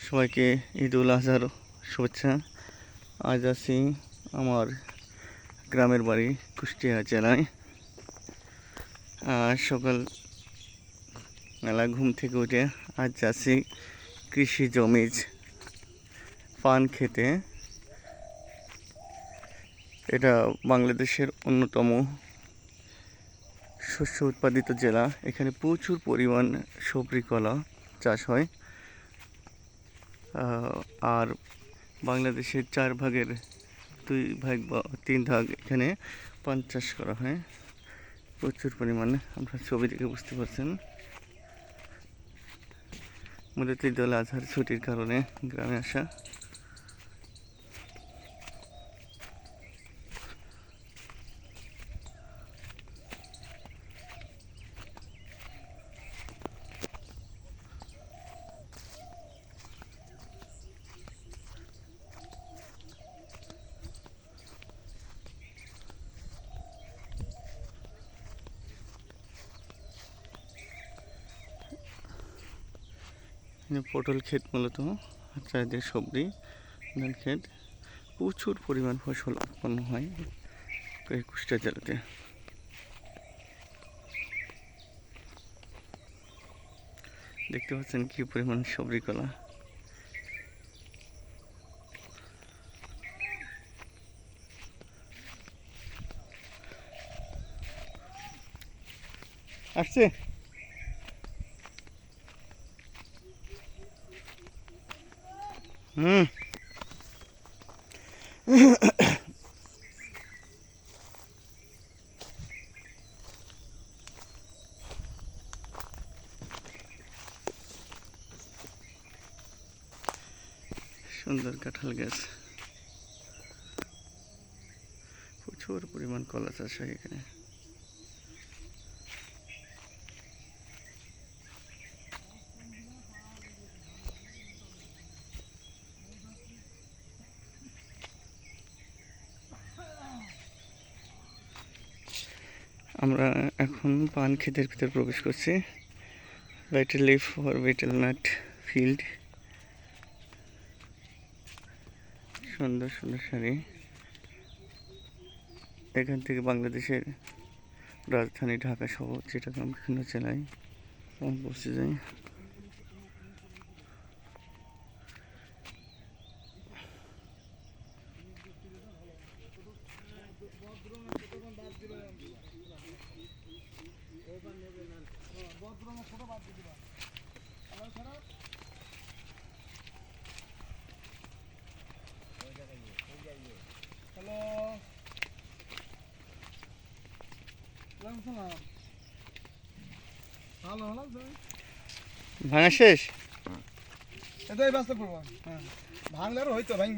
সবাইকে ঈদ উল আজহার শুভেচ্ছা। আজ আছি আমার গ্রামের বাড়ি কুষ্টিয়া জেলায়। সকাল মেলা ঘুম থেকে উঠে আজ যাচ্ছি কৃষি জমিজ পান খেতে। এটা বাংলাদেশের অন্যতম শস্য উৎপাদিত জেলা। এখানে প্রচুর পরিমাণ সবজি কলা চাষ হয়। আর বাংলাদেশের 4 ভাগের 2 ভাগ বা 3 ভাগ এখানে পান চাষ করা হয় প্রচুর পরিমাণে। আপনার ছবি থেকে বুঝতে পারছেন। মূলত ঈদ উল আজহার ছুটির কারণে গ্রামে আসা। পটল ক্ষেত মূলত, চারিদিকে সবজি ধান ক্ষেত। প্রচুর পরিমাণ ফসল উৎপন্ন হয় এই কুষ্টিয়া জেলাতে। দেখতে পাচ্ছেন কি পরিমাণ সবজি কলা। আসছে সুন্দর কাঁঠাল গাছ, প্রচুর পরিমাণ কলা চাষ হয় এখানে। আমরা এখন পান ক্ষেতের ভিতর প্রবেশ করছি। Vital leaf for vital nut field. সুন্দর সুন্দর শাড়ি। এখান থেকে বাংলাদেশের রাজধানী ঢাকা সহ চিটাগাং বিভিন্ন জেলায় পৌঁছে যায়। ভাঙা শেষ। এটাই বাস্তব করবো। হ্যাঁ, ভাঙলে আর হয়তো ভাই।